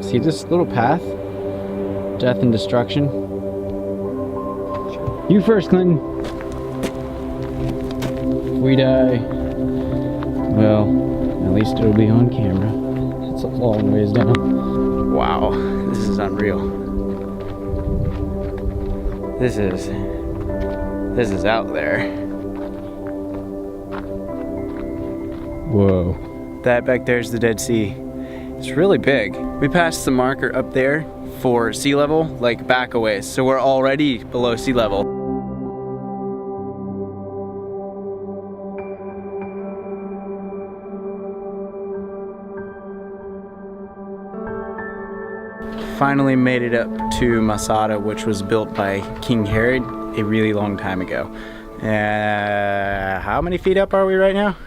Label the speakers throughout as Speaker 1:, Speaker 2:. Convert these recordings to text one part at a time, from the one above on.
Speaker 1: See this little path? Death and destruction. You first, Clinton. If we die, well, at least it'll be on camera. It's a long ways down. Wow, this is unreal. This is out there. Whoa. That back there's the Dead Sea. It's really big. We passed the marker up there for sea level, like back a ways, so we're already below sea level. Finally made it up to Masada, which was built by King Herod a really long time ago. How many feet up are we right now?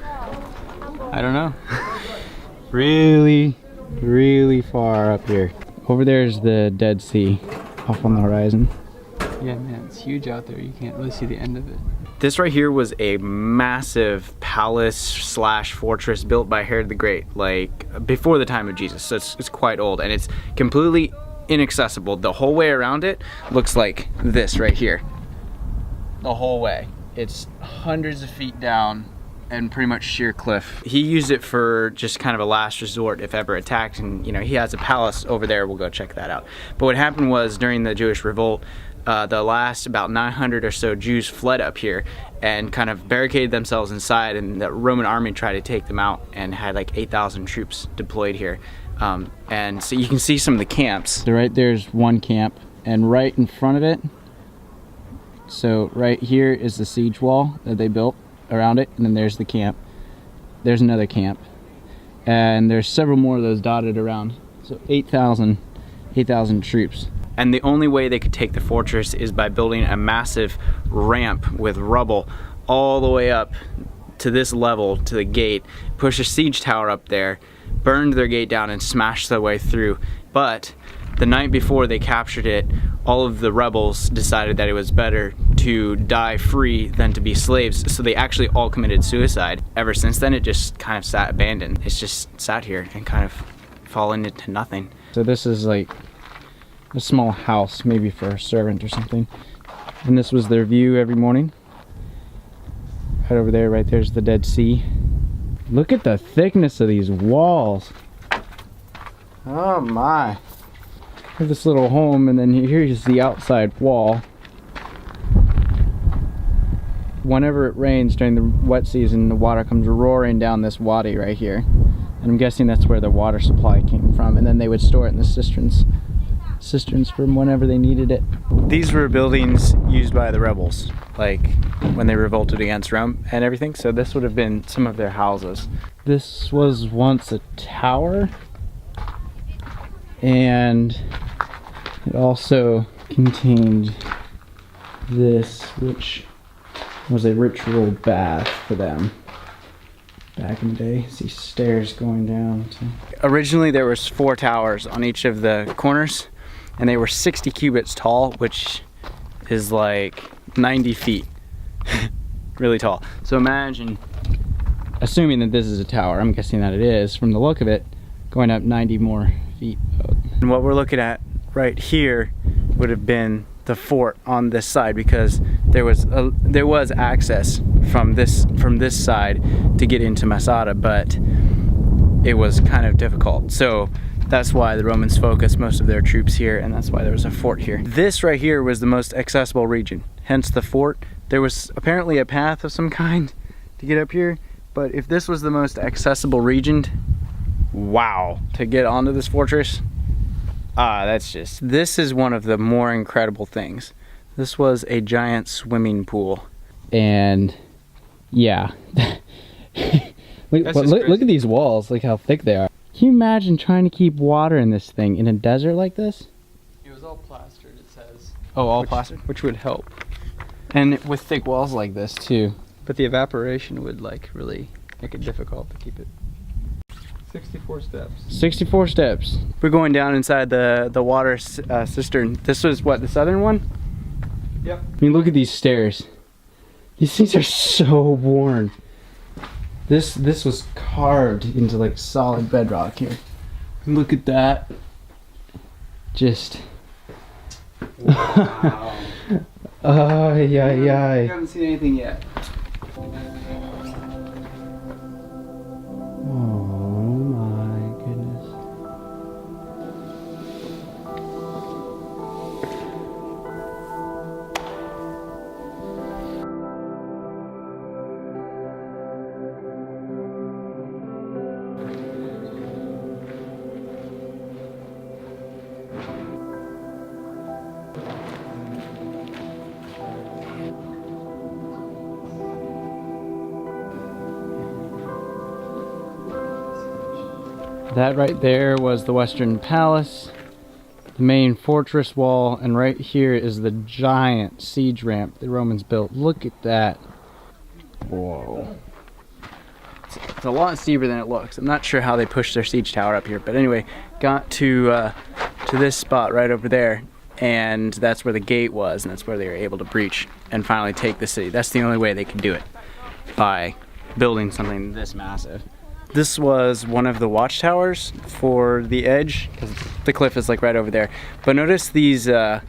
Speaker 1: I don't know. Really far up here. Over there's the Dead Sea off on the horizon.
Speaker 2: Yeah, man, it's huge out there. You can't really see the end of it.
Speaker 1: This right here was a massive palace slash fortress built by Herod the Great, like before the time of Jesus. So it's quite old, and it's completely inaccessible. The whole way around it looks like this right here. The whole way. It's hundreds of feet down and pretty much sheer cliff. He used it for just kind of a last resort if ever attacked, and you know, he has a palace over there. We'll go check that out. But what happened was during the Jewish revolt, the last about 900 or so Jews fled up here and kind of barricaded themselves inside, and the Roman army tried to take them out and had like 8,000 troops deployed here. And so you can see some of the camps. So right there's one camp, and right in front of it, so right here is the siege wall that they built around it, and then there's the camp. There's another camp, and there's several more of those dotted around. So 8,000 troops. And the only way they could take the fortress is by building a massive ramp with rubble all the way up to this level to the gate, push a siege tower up there, burned their gate down and smashed their way through. But the night before they captured it, all of the rebels decided that it was better to die free than to be slaves, so they actually all committed suicide. Ever since then, it just kind of sat abandoned. It's just sat here and kind of fallen into nothing. So this is like a small house, maybe for a servant or something. And this was their view every morning. Right over there, right there's the Dead Sea. Look at the thickness of these walls. Oh my. This little home, and then here's the outside wall. Whenever it rains during the wet season, the water comes roaring down this wadi right here. And I'm guessing that's where the water supply came from, and then they would store it in the cisterns from whenever they needed it. These were buildings used by the rebels, like when they revolted against Rome and everything, so this would have been some of their houses. This was once a tower, and it also contained this, which was a ritual bath for them back in the day. See stairs going down. Originally there was 4 towers on each of the corners, and they were 60 cubits tall, which is like 90 feet. Really tall. So imagine, assuming that this is a tower, I'm guessing that it is, from the look of it, going up 90 more feet up. And what we're looking at right here would have been the fort on this side, because there was access from this side to get into Masada, but it was kind of difficult. So that's why the Romans focused most of their troops here, and that's why there was a fort here. This right here was the most accessible region, hence the fort. There was apparently a path of some kind to get up here, but if this was the most accessible region, wow, to get onto this fortress, this is one of the more incredible things. This was a giant swimming pool. And yeah, look at these walls, look how thick they are. Can you imagine trying to keep water in this thing in a desert like this?
Speaker 2: It was all plastered, it says.
Speaker 1: Oh, all plastered?
Speaker 2: Which would help.
Speaker 1: And with thick walls like this too.
Speaker 2: But the evaporation would like really make it difficult to keep it. 64 steps.
Speaker 1: 64 steps. We're going down inside the water cistern. This was what, the southern one?
Speaker 2: Yep.
Speaker 1: I mean, look at these stairs. These things are so worn. This was carved into like solid bedrock here. Look at that. Just.
Speaker 2: Wow.
Speaker 1: Oh, yeah.
Speaker 2: You haven't seen anything yet.
Speaker 1: Oh my goodness. That right there was the Western Palace, the main fortress wall, and right here is the giant siege ramp the Romans built. Look at that. Whoa. It's a lot steeper than it looks. I'm not sure how they pushed their siege tower up here, but anyway, got to this spot right over there, and that's where the gate was, and that's where they were able to breach and finally take the city. That's the only way they could do it, by building something this massive. This was one of the watchtowers for the edge, because the cliff is like right over there. But notice these odd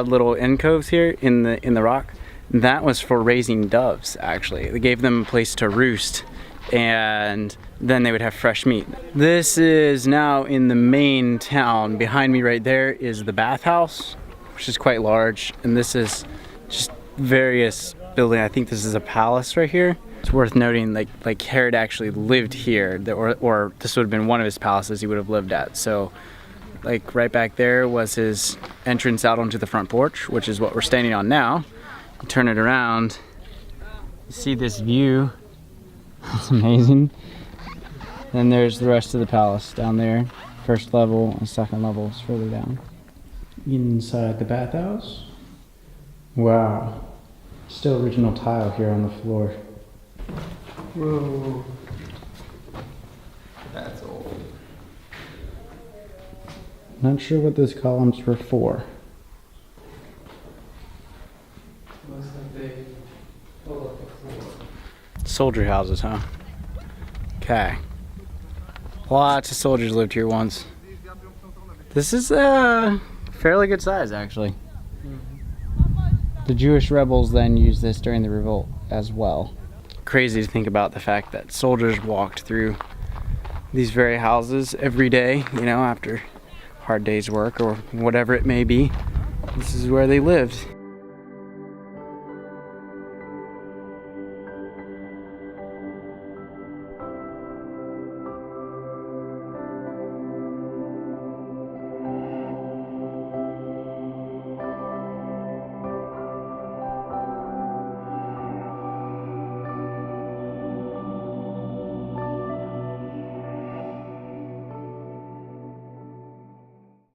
Speaker 1: little alcoves here in the rock. That was for raising doves, actually. They gave them a place to roost, and then they would have fresh meat. This is now in the main town. Behind me right there is the bathhouse, which is quite large, and this is just various buildings. I think this is a palace right here. It's worth noting, like Herod actually lived here, or this would have been one of his palaces he would have lived at. So, like right back there was his entrance out onto the front porch, which is what we're standing on now. You turn it around, you see this view. It's amazing. Then there's the rest of the palace down there. First level and second level is further down. Inside the bathhouse. Wow. Still original tile here on the floor.
Speaker 2: Whoa. That's old.
Speaker 1: Not sure what those columns were for.
Speaker 2: Looks like they pull up the floor.
Speaker 1: Soldier houses, huh? Okay. Lots of soldiers lived here once. This is fairly good size, actually. The Jewish rebels then used this during the revolt as well. Crazy to think about the fact that soldiers walked through these very houses every day, you know, after a hard day's work or whatever it may be. This is where they lived.